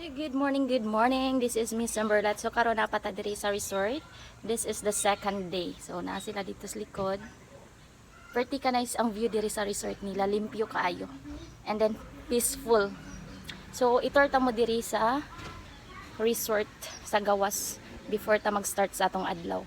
Hey, good morning, good morning. This is Miss Amberlat. So karon na pata diri sa resort. This is the second day. So naa sila dito sa likod. Pretty ka nice ang view diri sa resort nila, limpyo kaayo. And then peaceful. So itor ta mo diri sa resort sa gawas before ta mag-start sa atong adlaw.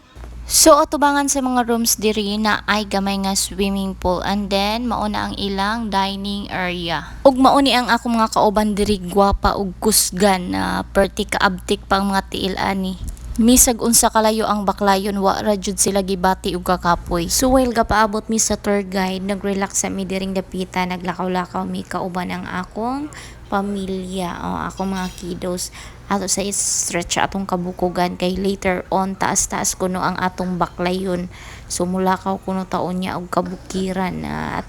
So atubangan sa mga rooms diri na ay gamay nga swimming pool, and then mauna ang ilang dining area. Ug mauni ang ako mga kauban diri, gwapa ug kusgan na perti kaabtik pang mga tiil ani. Misag unsa kalayo ang baklayon, wa ra jud sila gibati ug kakapoy. So while gapaabot mi sa tour guide, nagrelax sa mi diring dapita, naglakaw-lakaw mi kauban ang akong pamilya o akong mga kiddos ato sa stretch atong kabukugan, kay later on taas-taas kuno ang atong baklayon. So mulakaw kuno taon niya og kabukiran na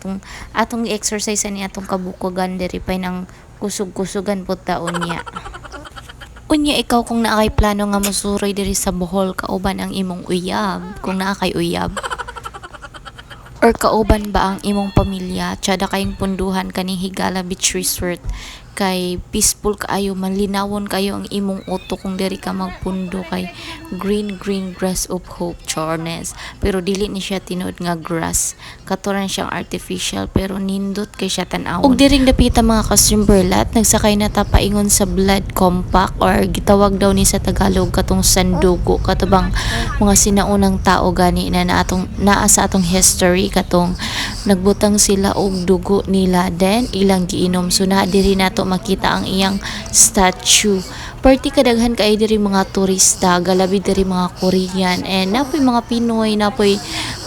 atong exercise ni atong kabukugan diri pay nang kusog-kusugan pud taon niya. Unya ikaw, kung naa kay plano nga mosuroy diri sa Bohol, kauban ang imong uyab, kung naa kay uyab or kauban ba ang imong pamilya, tsada kayong punduhan kaning Higala Beach Resort, kay peaceful kaayo, malinawon kayo ang imong utok kung diri ka magpundo, kay green grass of hope, chornes, pero dili ni siya tinuod nga grass, katuran siyang artificial pero nindot kay siya tan-awon. Ug diring dapita mga kasimberlat, nagsakay na ta paingon sa blood compact, or gitawag daw ni sa Tagalog katong sandugo, katubang mga sinaunang tao gani na naa sa atong history, katong nagbutang sila og dugo nila then ilang giinom. So na diri nato makita ang iyang statue. Party kadaghan kay diri mga turista, galabi diri mga Korean, and napoy mga Pinoy, napoy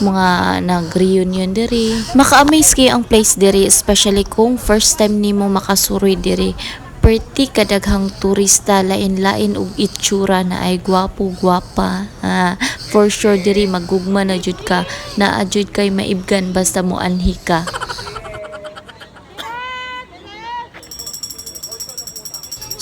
mga nag-reunion diri. Maka-amaze kay ang place diri, especially kung first time nimo makasuroy diri. Perti kadaghang turista, lain-lain og itsura, na ay gwapo-gwapa. For sure diri magugma na jud ka, naa jud kay maibgan basta mo anhi ka.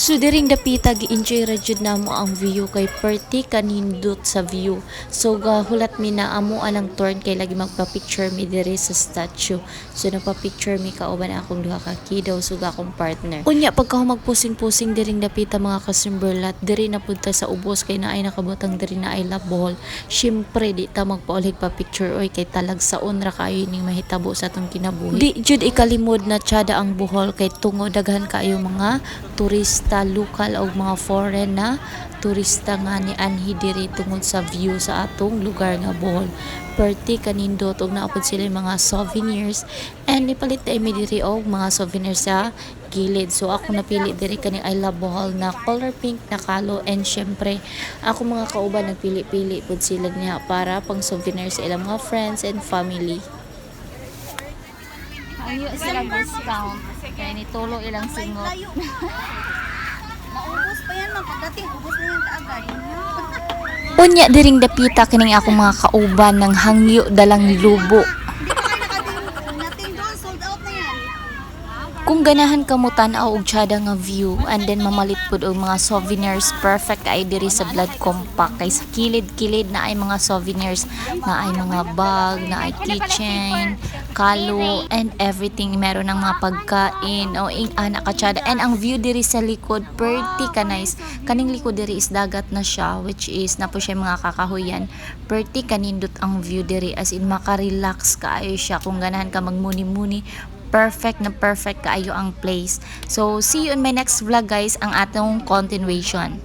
So diring dapita gi-enjoy ra jud namo ang view, kay perti kanindot sa view. So gahulat mi na amo anang turn, kay lagi magpa-picture mi diri sa statue. So nagpa-picture mi kauban akong duha ka kiddo ug akong partner. Unya pagka magpusing-pusing diring dapita mga kasimberlat, diri na punta sa ubos, kay naay nakabutang diri na I love Bohol. Syempre di ta magpaulig pa picture oy, kay talagsaon ra kayo ning mahitabo sa atong kinabuhi. Di jud ikalimod na tsada ang Bohol, kay tungo daghan kaayo mga turista, lokal o mga foreign na turista nga ni anhi diri tungod sa view sa atong lugar nga Bohol. Perti kanindot og naapod sila mga souvenirs, and nipalit ay mi diri og mga souvenirs sa gilid. So ako napili diri kani I love Bohol na color pink na kalo, and syempre ako mga kauban nagpili-pili pud sila niya para pang souvenirs sa ilang mga friends and family. Ayo silang discount kay nitulo ilang singot. Maubos pa yan, pagdating ubos na yan kaagad. Unya diring dapita kining ako mga kauban ng hangyo dalang lubo. Hindi pa kayo nating doon, sold out na yan. Kung ganahan ka mo tan-aw og tsada nga view, and then mamalit pud og mga souvenirs, perfect ay diri sa Blood Compact, kay sa kilid-kilid na ay mga souvenirs, na ay mga bag, na ay keychain, kalo, and everything. Meron ng mga pagkain o anak katsada, and ang view diri sa likod pretty ka nice. Kaning likod diri is dagat na siya, which is napo siya mga kakahuyan. Pretty kanindot ang view diri, as in maka-relax kaayo siya kung ganahan ka magmuni-muni. Perfect na perfect kaayo ang place. So see you in my next vlog guys, ang atong continuation.